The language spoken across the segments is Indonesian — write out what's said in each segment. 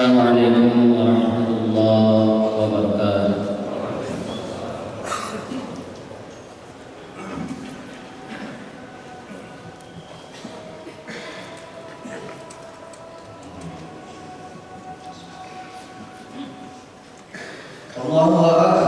Assalamualaikum warahmatullahi wabarakatuh. Allahu akbar,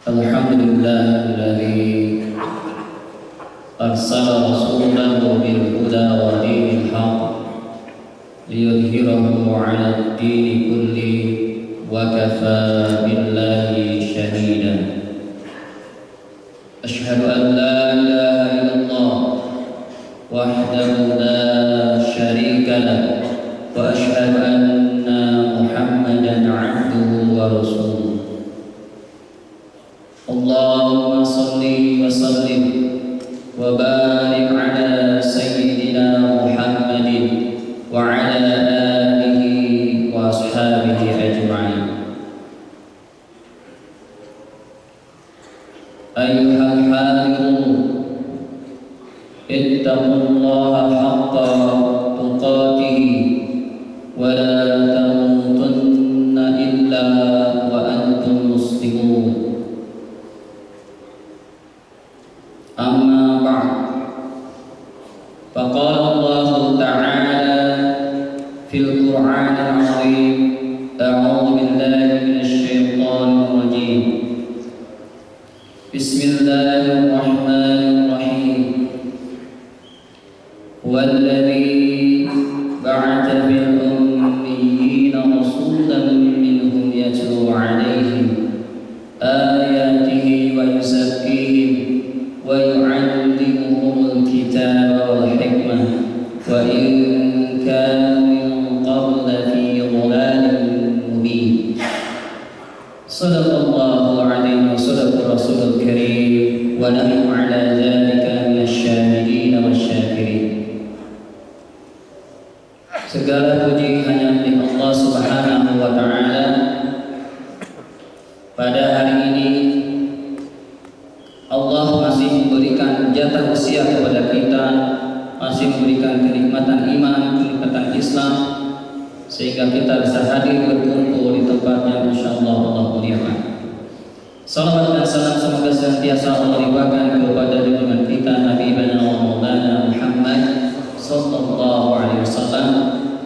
Alhamdulillahilladzi أرسل رسوله بالهدى ودين الحق ليظهره على الدين كله وكفى بالله شهيدا. أشهد أن لا إله إلا الله وحده لا شريك له وأشهد أن محمدا عبده ورسوله. اللهم صل وسلم وبارك على سيدنا محمد وعلى آله وأصحابه أجمعين. أيها الحاضرون اتقوا الله حق تقاته ولا تموتن إلا وأنتم مسلمون. أما بعد فقال الله تعالى في القرآن العظيم: أعوذ بالله من الشيطان الرجيم. بسم الله الرحمن الرحيم. هو الذي بعث في الأميين رسولا منهم يتلو عليهم آياته ويزكيهم ويعلمهم الكتاب والحكمة وإن كانوا من قبل في ضلال مبين. صدق الله العظيم وصدق الرسول الكريم ونحن على ذلك من الشاهدين والشاكرين. Segala puji hanya milik Allah Subhanahu wa Ta'ala. Pada hari ini Allah masih memberikan jatah usia kepada kita, masih memberikan kenikmatan iman, kenikmatan Islam, sehingga kita bisa hadir berkumpul di tempatnya. Insyaallah Allah muliakan. Salawat dan salam semoga senantiasa Allah limpahkan kepada junjungan kita Nabi Maulana Muhammad sallallahu alaihi wasallam,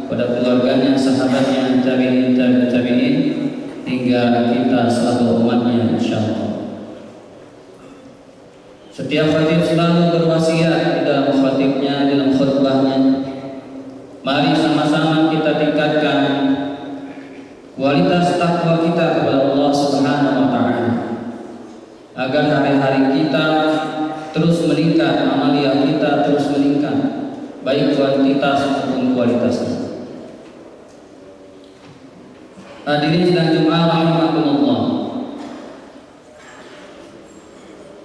pada keluarganya, sahabatnya, tabi'in hingga kita selalu umatnya insyaallah. Setiap khatib selalu berwasiat di dalam khatibnya, dalam khutbahnya. Mari sama-sama kita tingkatkan kualitas takwa kita kepada Allah Subhanahu wa Ta'ala, agar hari-hari kita terus meningkat, amaliyah kita terus meningkat, baik kuantitas maupun kualitasnya. Hadirin sedang Jum'ah rahimakumullah.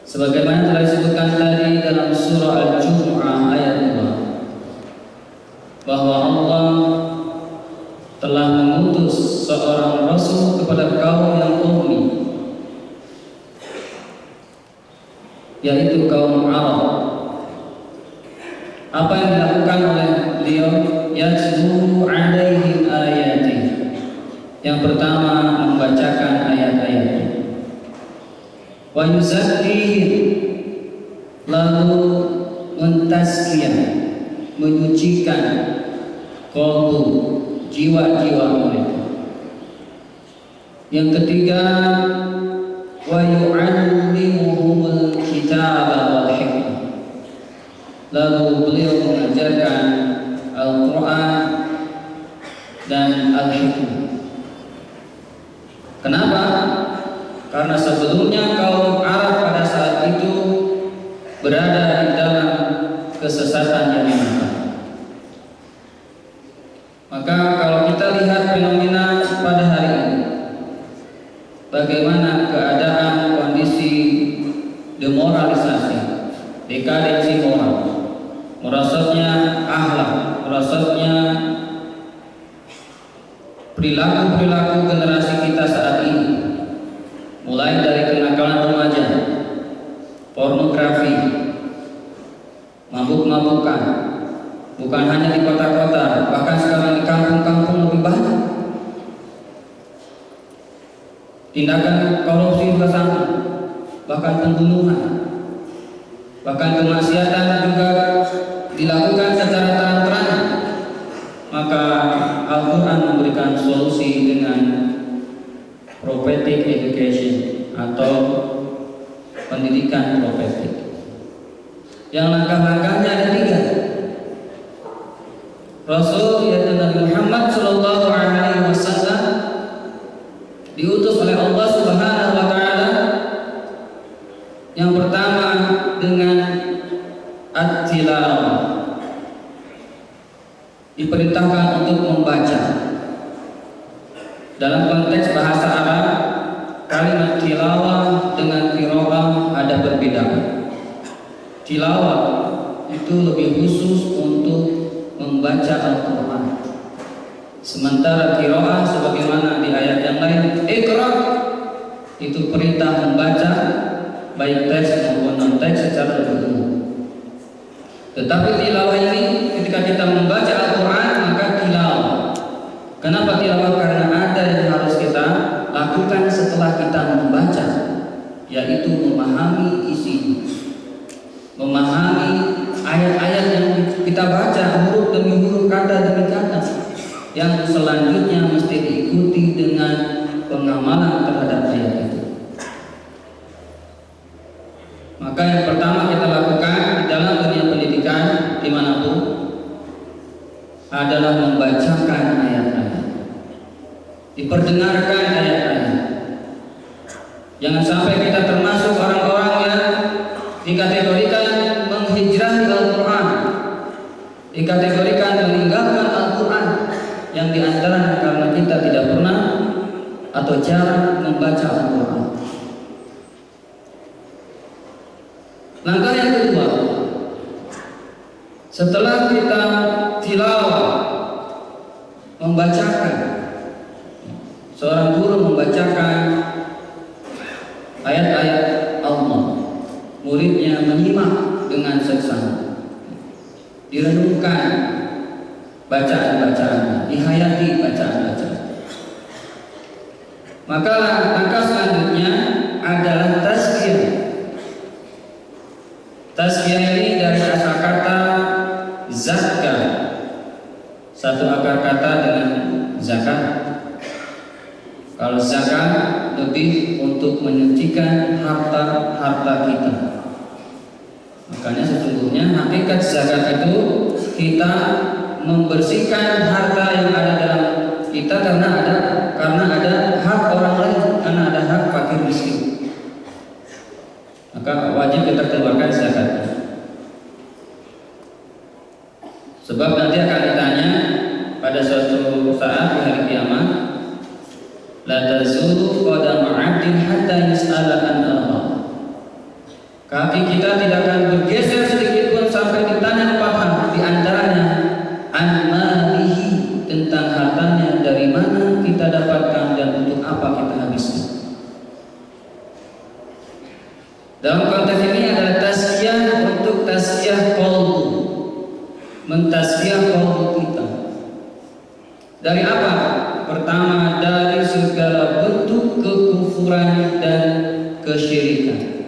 Sebagaimana telah disebutkan tadi dalam surah Al-Jumu'ah ayat 2, bahwa Allah telah mengutus seorang Rasul kepada kaum yang ummi, yaitu kaum Arab. Apa yang dilakukan oleh beliau? Yatlu alaihim ayati. Yang pertama, membacakan ayat-ayatnya. Wa yuzakkihim, lalu mentazkiyah, menyucikan qalbu, jiwa-jiwa mereka. Yang ketiga, wa yu'allimuhumul kitaba wal hikmah, lalu beliau mengajarkan Al-Quran dan Al-Hikmah. Kenapa? Karena sebelumnya kaum Arab pada saat itu berada di dalam kesesatan yang nyata. Maka kalau kita lihat fenomena pada hari ini, bagaimana keadaan kondisi demoralisasi, dekadensi moral, merosotnya akhlak, merosotnya perilaku-perilaku generasi kita saat ini, mulai dari kenakalan remaja, pornografi, mabuk-mabukan, bukan hanya di kota-kota, bahkan sekarang di kampung-kampung lebih banyak. Tindakan korupsi juga sama, bahkan pembunuhan, bahkan kemaksiatan juga dilakukan secara terang-terangan. Maka Al-Quran memberikan solusi dengan prophetic education atau pendidikan profetik. yang langkah-langkahnya ada 3. Rasul yaitu Nabi Muhammad Shallallahu Alaihi Wasallam diutus oleh Allah Subhanahu Wa Taala. Yang pertama dengan at-tilawah, diperintahkan untuk membaca. Dalam konteks bahasa Arab, kalimat tilawah dengan qiraah ada perbedaan. Tilawah itu lebih khusus untuk membaca Al-Quran, sementara qiraah sebagaimana di ayat yang lain, Iqra, itu perintah membaca baik teks maupun non teks secara lebih umum. Tetapi tilawah ini ketika kita membaca Al-Quran maka tilawah. Kenapa tilawah? Karena ada yang harus kita lakukan setelah kita membaca, yaitu memahami isinya, memahami ayat-ayat yang kita baca huruf demi huruf, kata demi kata, yang selanjutnya mesti diikuti dengan pengamalan terhadap ayat itu. Maka yang pertama kita lakukan di dalam dunia pendidikan dimanapun adalah membacakan ayat-ayat, diperdengarkan ayat-ayat. Jangan sampai kita termasuk orang-orang yang dikategorikan menghijrah Al-Quran, dikategorikan meninggalkan Al-Quran, yang diantaranya karena kita tidak pernah atau jarang membaca Al-Quran. Langkah yang kedua, setelah kita tilawah, membacakan, seorang guru membacakan ayat-ayat Allah, muridnya menyimak dengan seksama, direnungkan bacaan-bacaan, dihayati bacaan-bacaan. Maka langkah selanjutnya adalah tazkiyah. Tazkiyah ini dari asal kata zakah, satu akar kata dengan zakat. Kalau zakat lebih untuk menyucikan harta-harta kita. Makanya sesungguhnya hakikat zakat itu kita membersihkan harta yang ada dalam kita karena ada hak orang lain, karena ada hak fakir miskin. Maka wajib kita keluarkan zakatnya. Sebab nanti akan ditanya pada suatu saat di hari kiamat, la tazulu qadama 'abdin hatta yus'ala an Allah. Kaki kita tidak akan bergeser sedikit pun sampai ditanya 4 hal, di antaranya an malihi, tentang hartanya, dari mana kita dapatkan dan untuk apa kita habiskan. Dalam konteks ini adalah tazkiyah untuk tazkiyah qalbu, mentazkiyah qalbu kita. Dari apa? Pertama, dari segala bentuk kekufuran dan kesyirikan.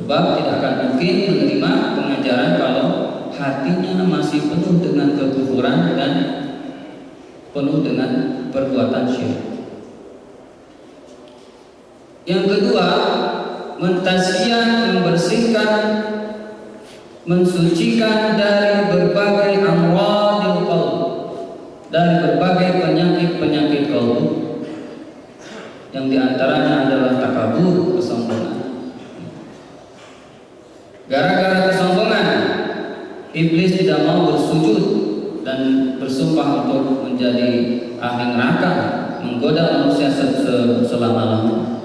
Sebab tidak akan mungkin menerima pengajaran kalau hatinya masih penuh dengan kekufuran dan penuh dengan perbuatan syirik. Yang kedua, mentazkiyah, membersihkan, mensucikan dari berbagai amradil qalb, dari berbagai penyakit-penyakit qalb, yang diantaranya adalah takabur, kesombongan. Gara-gara kesombongan, iblis tidak mau bersujud dan bersumpah untuk menjadi ahli neraka, menggoda manusia selama-lamanya.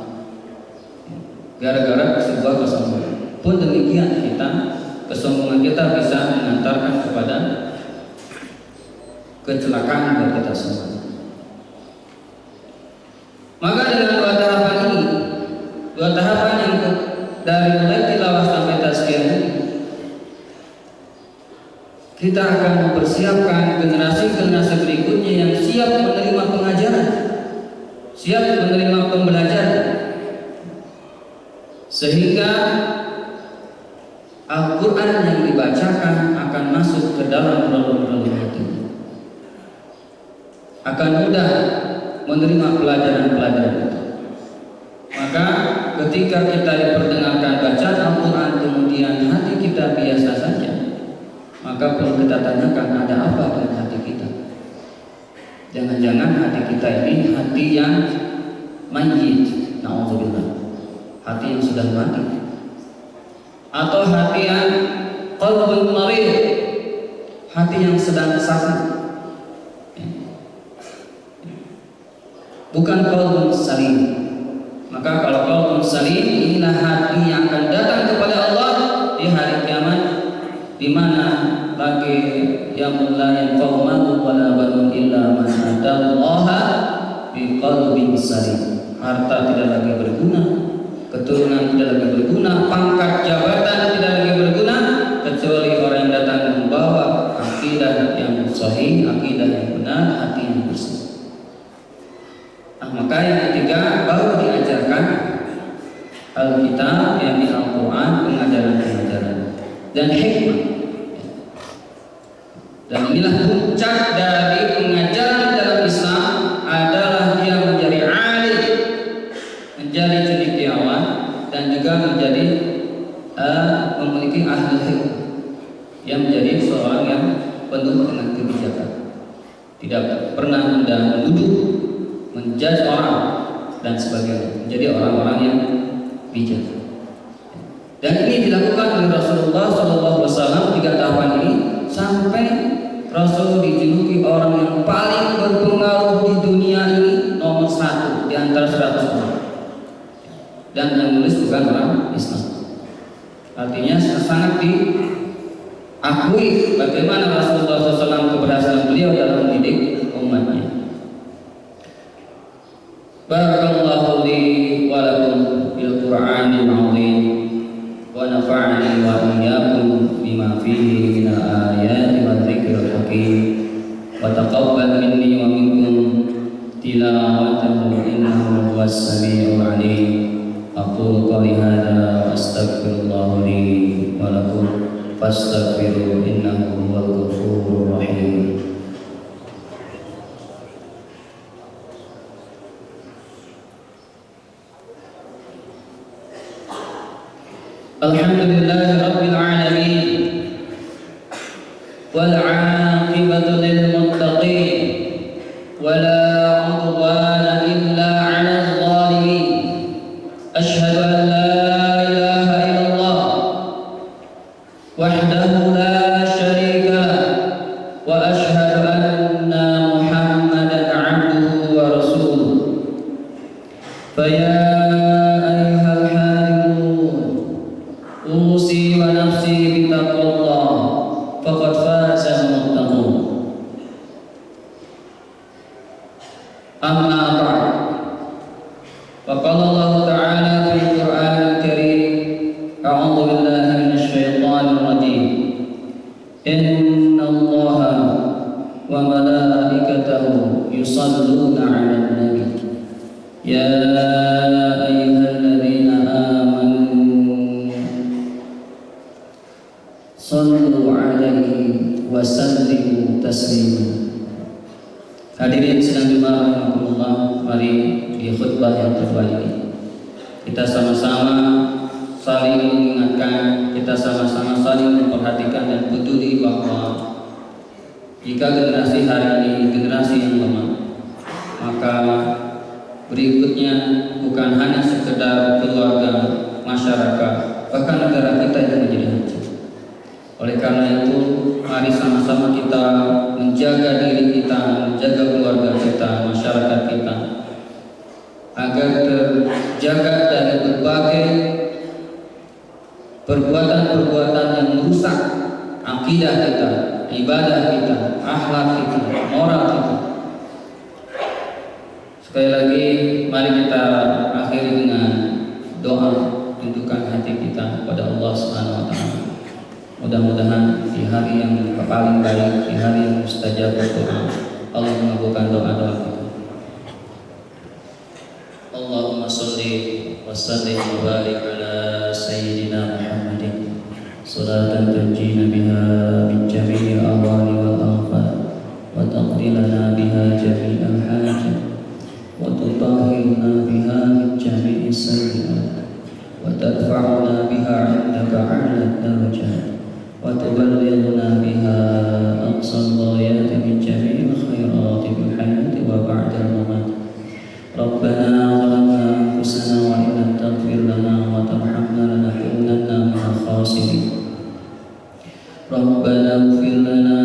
Gara-gara sebuah kesombongan. Pun demikian kesombongan kita bisa mengantarkan kepada kecelakaan buat kita semua. Maka dengan 2 tahapan ini, 2 tahapan yang dari mulai tilawah sampai tazkiyah ini, kita akan mempersiapkan generasi-generasi berikutnya yang siap menerima pengajaran, siap menerima pembelajaran, sehingga Al-Quran yang dibacakan akan masuk ke dalam relung-relung hati, akan mudah menerima pelajaran-pelajaran itu. Maka ketika kita diperdengarkan bacaan Al-Quran, kemudian hati kita biasa maka perlu kita tanyakan ada apa dengan hati kita. Jangan-jangan hati kita ini hati yang mayyit, na'udzubillah, hati yang sudah mati, atau hati yang qalbun marid, hati yang sedang sakit, bukan qalbun salim. Maka kalau qalbun salim, inilah hati yang akan datang kepada Allah di hari kiamat, di mana lagi yang la yanfa'u malun wala banun illa man atallaha bi qalbin salim. Harta tidak lagi berguna, keturunan tidak lagi berguna, pangkat jabatan tidak lagi berguna, kecuali orang yang datang membawa akidah yang sahih, akidah yang benar, hati yang bersih. Maka yang ketiga baru diajarkan Alkitab, yang di Al-Quran, pengajaran-pengajaran dan hikmah. Dan inilah puncak dari pengajaran dalam Islam adalah dia menjadi alim, menjadi cendekiawan, dan juga menjadi memiliki ahli hikmah, yang menjadi seorang yang penuh dengan kebijakan, tidak pernah menuduh, menjudge orang dan sebagainya, menjadi orang-orang yang bijak. Dan ini dilakukan oleh Rasulullah SAW 3 tahapan ini sampai Rasul dijuluki orang yang paling berpengaruh di dunia ini, nomor 1 di antara 100 orang. Dan yang nulis bukan orang Islam. Artinya sangat diakui bagaimana Rasulullah SAW keberhasilan beliau dalam mendidik umatnya. Barakallahu li wa lakum bil Qur'anil 'azim wa nafa'ani wa iyyakum bima fihi min al-ayati wa dzikril hakim wa taqabbal minni wa minkum tilawatahu innahu huwas samiul 'alim. Aqulu qawli hadza wa astaghfirullah li wa lakum fastaghfiruhu innahu huwal ghafurur rahim. Alhamdulillahi rabbil alamin wal 'aqibatu lil muttaqin wala 'udwana illa 'alal zalimin. Asyhadu an la ilaha illallah wahdahu la syarika lah wa asyhadu anna Muhammadan 'abduhu wa rasuluh. Faya usi wa nafsi bitaqwallah faqad fazal muttaqun. Amma ba'd. Wa qala Allah ta'ala fil Qur'anil Karim, a'udzu billahi minasy syaithanir rajim. Innallaha wa malaikatahu yusholluna 'alan nabi. Ya ayyuhalladzina amanu sallu alaihi wa sallimu taslima. Hadirin sedang dimarahamullah, mari di khutbah yang kedua ini kita sama-sama saling mengingatkan, kita sama-sama saling memperhatikan dan peduli bahwa jika generasi hari ini generasi yang lemah, maka berikutnya bukan hanya sekedar keluarga, masyarakat, bahkan negara kita yang menjadi hancur. Oleh karena itu, mari sama-sama kita menjaga diri kita, menjaga keluarga kita, masyarakat kita, agar terjaga dari berbagai perbuatan-perbuatan yang merusak akidah kita, ibadah kita, akhlak kita, moral kita. Sekali lagi, mari kita akhiri dengan doa, tunjukkan hati kita kepada Allah Subhanahu wa Ta'ala. Mudah-mudahan di hari yang paling baik, di hari yang mustajab doa, Allah mengabulkan doa-doa kita. Allahumma sholli wa sallim wa barik ala sayyidina Muhammadin salatan tunjina biha min jami'il ahwali wal afat wa taqdi lana biha jami'al hajat wa tutahhirna biha min jami'is sayyi'at wa tadfa'una biha 'indaka 'ala darajat وتبلغنا بها أقصى الغايات من جميع الخيرات في الحياة وبعد الممات. ربنا ظلمنا أنفسنا وإن لم تغفر لنا وترحمنا لنكونن من الخاسرين. ربنا اغفر لنا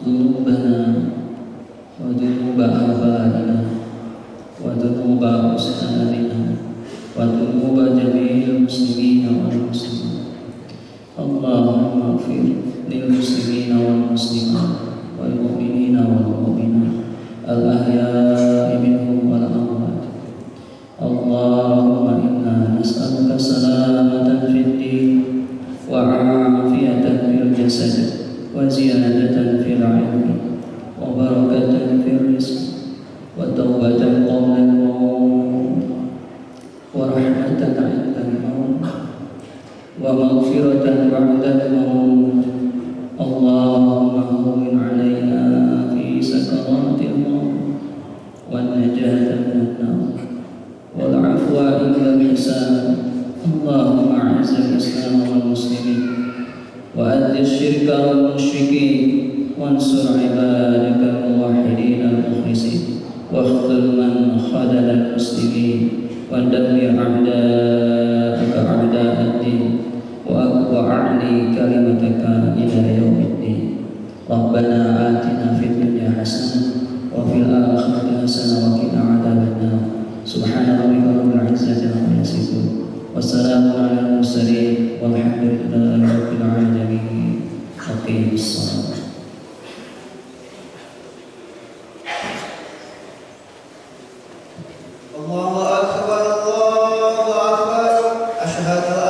ذنوبنا وذنوب آبائنا وذنوب أستاذنا وذنوب جميع المسلمين والمسلمات. اللهم اغفر للمسلمين والمسلمات والمؤمنين والمؤمنات الأحياء منهم والأموات. اللهم إنا نسألك سلامة في الدين وعافية في الجسد وزيادة في العلم وبركة في الرزق وتوبة قبل الموت ورحمة عند الموت ومغفرة بعد الموت. اللهم هون علينا في سكرات الموت والنجاة من النار والعفو عند الحساب. اللهم أعز الإسلام والمسلمين وأذل الشرك والمشركين وانصر عبادك الموحدين المخلصين واخذل من خذل المسلمين ودمر أعداءك أعداء الدين وأعلي كلمتك إلى يوم الدين. ربنا آتنا في الدنيا حسنة وفي الآخرة حسنة وقنا عذاب النار. سبحان ربك رب العزة عما يصفون والسلام على المرسلين والحمد لله رب العالمين. أقيم الصلاة. الله أكبر الله أكبر. أشهد